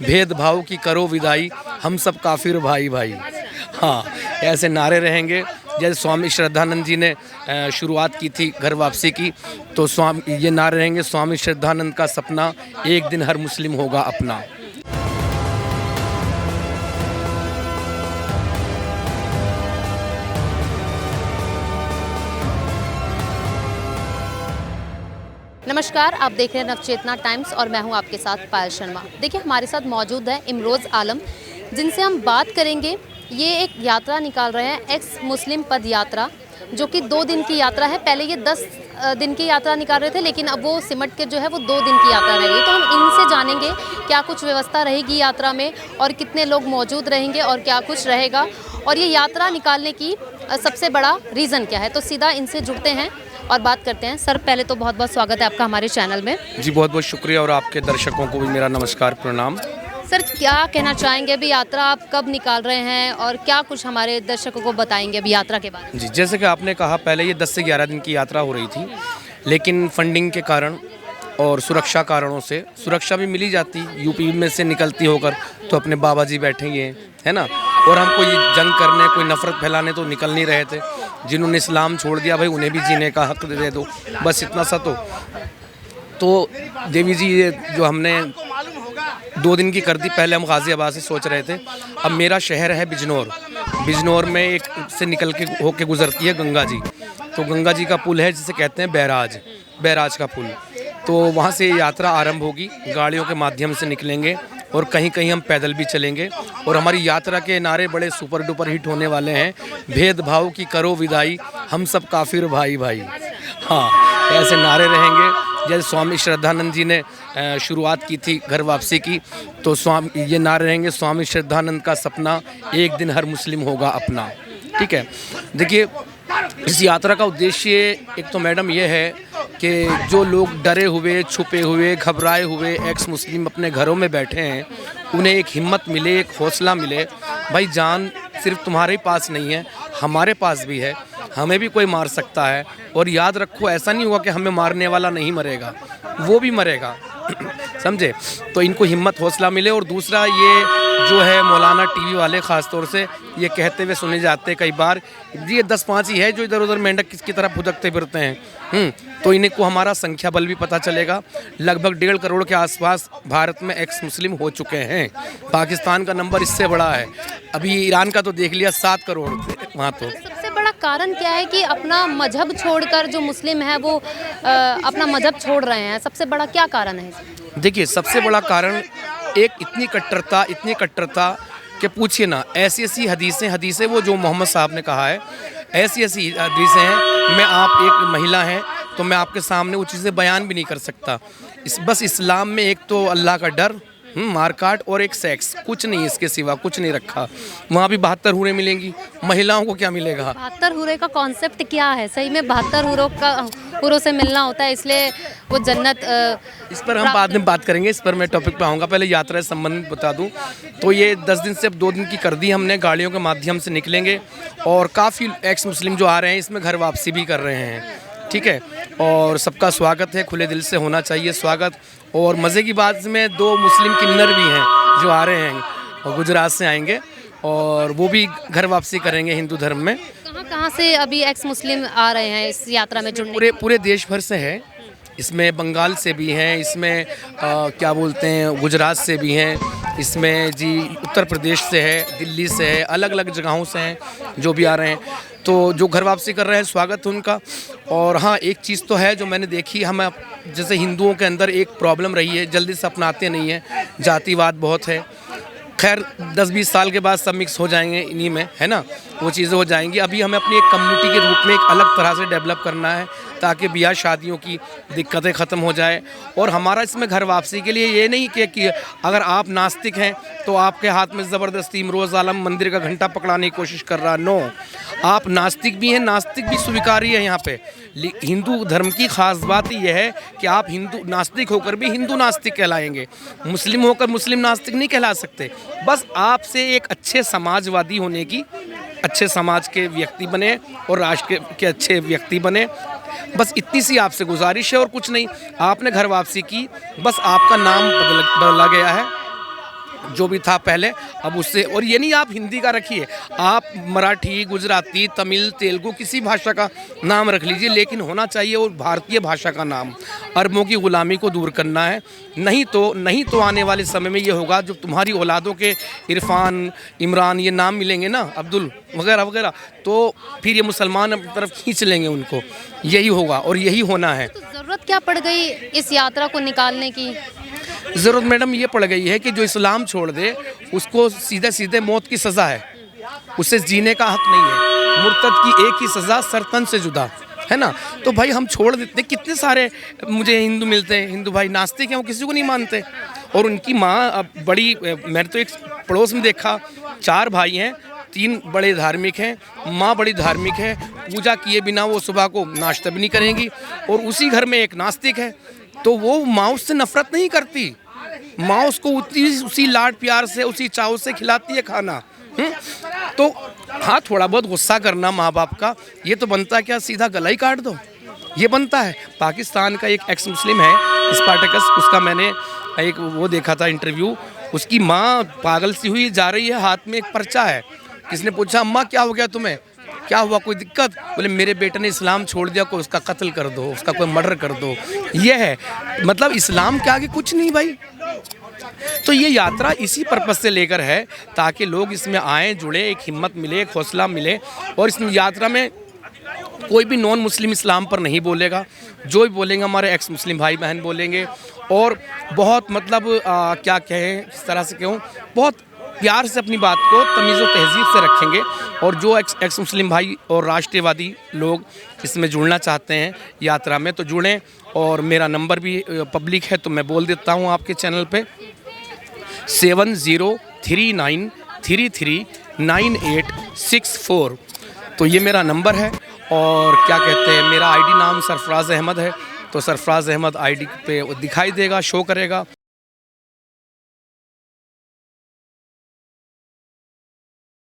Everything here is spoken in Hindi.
भेदभाव की करो विदाई, हम सब काफिर भाई भाई। हाँ, ऐसे नारे रहेंगे। जैसे स्वामी श्रद्धानंद जी ने शुरुआत की थी घर वापसी की, तो ये नारे रहेंगे, स्वामी श्रद्धानंद का सपना एक दिन हर मुस्लिम होगा अपना। नमस्कार, आप देख रहे हैं नवचेतना टाइम्स और मैं हूं आपके साथ पायल शर्मा। देखिए, हमारे साथ मौजूद है इमरोज़ आलम, जिनसे हम बात करेंगे। ये एक यात्रा निकाल रहे हैं, एक्स मुस्लिम पद यात्रा, जो कि 2 दिन की यात्रा है। पहले ये 10 दिन की यात्रा निकाल रहे थे, लेकिन अब वो सिमट के जो है वो 2 दिन की यात्रा रह गई। तो हम इनसे जानेंगे क्या कुछ व्यवस्था रहेगी यात्रा में, और कितने लोग मौजूद रहेंगे, और क्या कुछ रहेगा, और ये यात्रा निकालने की सबसे बड़ा रीज़न क्या है। तो सीधा इनसे जुड़ते हैं और बात करते हैं। सर, पहले तो बहुत बहुत स्वागत है आपका हमारे चैनल में। जी, बहुत बहुत शुक्रिया, और आपके दर्शकों को भी मेरा नमस्कार, प्रणाम। सर, क्या कहना चाहेंगे, अभी यात्रा आप कब निकाल रहे हैं, और क्या कुछ हमारे दर्शकों को बताएंगे अभी यात्रा के बारे में? जी, जैसे कि आपने कहा, पहले ये 10 से 11 दिन की यात्रा हो रही थी, लेकिन फंडिंग के कारण और सुरक्षा कारणों से सुरक्षा भी मिली जाती, यूपी में से निकलती होकर तो अपने बाबा जी बैठेंगे, है ना, और हम कोई जंग करने, कोई नफरत फैलाने तो निकल नहीं रहे थे। जिन्होंने इस्लाम छोड़ दिया, भाई उन्हें भी जीने का हक दे दो, बस इतना सा। तो देवी जी, ये जो हमने 2 दिन की कर दी, पहले हम गाज़ियाबाद से सोच रहे थे। अब मेरा शहर है बिजनौर, बिजनौर में एक से निकल के होके गुजरती है गंगा जी। तो गंगा जी का पुल है, जिसे कहते हैं बैराज का पुल। तो वहाँ से यात्रा आरंभ होगी, गाड़ियों के माध्यम से निकलेंगे, और कहीं कहीं हम पैदल भी चलेंगे। और हमारी यात्रा के नारे बड़े सुपर डुपर हिट होने वाले हैं। भेदभाव की करो विदाई, हम सब काफिर भाई भाई। हाँ, ऐसे नारे रहेंगे। जैसे स्वामी श्रद्धानंद जी ने शुरुआत की थी घर वापसी की, तो ये नारे रहेंगे, स्वामी श्रद्धानंद का सपना एक दिन हर मुस्लिम होगा अपना। ठीक है, देखिए, इस यात्रा का उद्देश्य एक तो मैडम ये है कि जो लोग डरे हुए, छुपे हुए, घबराए हुए एक्स मुस्लिम अपने घरों में बैठे हैं, उन्हें एक हिम्मत मिले, एक हौसला मिले। भाई, जान सिर्फ तुम्हारे पास नहीं है, हमारे पास भी है, हमें भी कोई मार सकता है। और याद रखो, ऐसा नहीं हुआ कि हमें मारने वाला नहीं मरेगा, वो भी मरेगा। समझे? तो इनको हिम्मत, हौसला मिले। और दूसरा, ये जो है मौलाना टीवी वाले ख़ास तौर से ये कहते हुए सुने जाते कई बार, ये 10-5 ही है जो इधर उधर मेंढक किसकी तरह फुदकते फिरते हैं। तो इनको हमारा संख्या बल भी पता चलेगा। लगभग 1.5 करोड़ के आसपास भारत में एक्स मुस्लिम हो चुके हैं। पाकिस्तान का नंबर इससे बड़ा है। अभी ईरान का तो देख लिया, 7 करोड़ वहाँ। तो सबसे बड़ा कारण क्या है कि अपना मजहब छोड़कर जो मुस्लिम है वो अपना मजहब छोड़ रहे हैं? सबसे बड़ा क्या कारण है? देखिए, सबसे बड़ा कारण एक इतनी कट्टरता कि पूछिए ना। ऐसी हदीसें वो जो मोहम्मद साहब ने कहा है, ऐसी हदीसें हैं। आप एक महिला हैं, तो मैं आपके सामने वो चीज़ें बयान भी नहीं कर सकता। बस इस्लाम में एक तो अल्लाह का डर, मारकाट, और एक सेक्स, कुछ नहीं, इसके सिवा कुछ नहीं रखा। वहाँ भी 72 हूरें मिलेंगी, महिलाओं को क्या मिलेगा? 72 हूरे का कॉन्सेप्ट क्या है? सही में 72 हूरों से मिलना होता है, इसलिए वो जन्नत? इस पर हम बाद में बात करेंगे, इस पर मैं टॉपिक पे आऊँगा। पहले यात्रा से संबंधित बता दूँ तो ये 10 दिन से अब 2 दिन की कर दी हमने। गाड़ियों के माध्यम से निकलेंगे, और काफ़ी एक्स मुस्लिम जो आ रहे हैं, इसमें घर वापसी भी कर रहे हैं। ठीक है, और सबका स्वागत है, खुले दिल से होना चाहिए स्वागत। और मज़े की बात में 2 मुस्लिम किन्नर भी हैं जो आ रहे हैं, और गुजरात से आएंगे, और वो भी घर वापसी करेंगे हिंदू धर्म में। कहाँ से अभी एक्स मुस्लिम आ रहे हैं इस यात्रा में जुड़ने? पूरे देश भर से है। इसमें बंगाल से भी हैं, इसमें क्या बोलते हैं, गुजरात से भी हैं, इसमें जी उत्तर प्रदेश से है, दिल्ली से है, अलग अलग जगहों से हैं जो भी आ रहे हैं। तो जो घर वापसी कर रहे हैं, स्वागत है उनका। और हाँ, एक चीज़ तो है जो मैंने देखी, हम जैसे हिंदुओं के अंदर एक प्रॉब्लम रही है, जल्दी से अपनाते नहीं हैं, जातिवाद बहुत है। खैर 10-20 साल के बाद सब मिक्स हो जाएंगे इन्हीं में, है ना, वो चीज़ें हो जाएंगी। अभी हमें अपनी एक कम्युनिटी के रूप में एक अलग तरह से डेवलप करना है, ताकि ब्याह शादियों की दिक्कतें ख़त्म हो जाए। और हमारा इसमें घर वापसी के लिए ये नहीं कि अगर आप नास्तिक हैं तो आपके हाथ में ज़बरदस्ती इमरोज़ आलम मंदिर का घंटा पकड़ाने की कोशिश कर रहा। नो, आप नास्तिक भी हैं, नास्तिक भी स्वीकार्य है यहाँ पे। हिंदू धर्म की ख़ास बात यह है कि आप हिंदू नास्तिक होकर भी हिंदू नास्तिक कहलाएंगे, मुस्लिम होकर मुस्लिम नास्तिक नहीं कहला सकते। बस आपसे एक अच्छे समाजवादी होने की, अच्छे समाज के व्यक्ति बने और राष्ट्र के अच्छे व्यक्ति बने, बस इतनी सी आपसे गुजारिश है और कुछ नहीं। आपने घर वापसी की, बस आपका नाम बदला गया है, जो भी था पहले, अब उससे, और ये नहीं आप हिंदी का रखिए, आप मराठी, गुजराती, तमिल, तेलुगु किसी भाषा का नाम रख लीजिए, लेकिन होना चाहिए वो भारतीय भाषा का नाम। अरबों की ग़ुलामी को दूर करना है, नहीं तो आने वाले समय में ये होगा, जो तुम्हारी औलादों के इरफान, इमरान ये नाम मिलेंगे ना, अब्दुल वगैरह वगैरह, तो फिर ये मुसलमान अपनी तरफ खींच लेंगे उनको। यही होगा और यही होना है। तो ज़रूरत क्या पड़ गई इस यात्रा को निकालने की? ज़रूरत मैडम ये पड़ गई है कि जो इस्लाम छोड़ दे उसको सीधे सीधे मौत की सज़ा है, उसे जीने का हक नहीं है। मुर्तद की एक ही सज़ा, सरतन से जुदा, है ना। तो भाई हम छोड़ देते, कितने सारे मुझे हिंदू मिलते हैं, हिंदू भाई नास्तिक हैं, वो किसी को नहीं मानते, और उनकी माँ अब बड़ी, मैंने तो एक पड़ोस में देखा, 4 भाई हैं, 3 बड़े धार्मिक हैं, माँ बड़ी धार्मिक है, पूजा किए बिना वो सुबह को नाश्ता भी नहीं करेंगी, और उसी घर में एक नास्तिक है, तो वो माँ उससे नफरत नहीं करती, माँ उसको उसी लाड प्यार से, उसी चाव से खिलाती है खाना। तो हाँ, थोड़ा बहुत गुस्सा करना माँ बाप का, ये तो बनता है क्या, सीधा गला ही काट दो, ये बनता है। पाकिस्तान का एक एक्स मुस्लिम है स्पार्टकस, उसका मैंने एक वो देखा था इंटरव्यू, उसकी माँ पागल सी हुई जा रही है, हाथ में एक पर्चा है, किसने पूछा अम्मा क्या हो गया तुम्हें, क्या हुआ, कोई दिक्कत? बोले मेरे बेटे ने इस्लाम छोड़ दिया, कोई उसका कत्ल कर दो, उसका कोई मर्डर कर दो। ये है मतलब इस्लाम के आगे कुछ नहीं भाई। तो ये यात्रा इसी पर्पज़ से लेकर है ताकि लोग इसमें आएँ, जुड़े, एक हिम्मत मिले, एक हौसला मिले, और इस यात्रा में कोई भी नॉन मुस्लिम इस्लाम पर नहीं बोलेगा, जो भी बोलेंगे हमारे एक्स मुस्लिम भाई बहन बोलेंगे, और बहुत मतलब क्या कहें, इस तरह से कहूँ, बहुत प्यार से अपनी बात को तमीज़ और तहज़ीब से रखेंगे। और जो एक्स मुस्लिम भाई और राष्ट्रवादी लोग इसमें जुड़ना चाहते हैं यात्रा में, तो जुड़ें, और मेरा नंबर भी पब्लिक है तो मैं बोल देता हूँ आपके चैनल पे, 7039339864। तो ये मेरा नंबर है, और क्या कहते हैं, मेरा आईडी नाम सरफराज अहमद है, तो सरफराज अहमद आईडी पे दिखाई देगा, शो करेगा।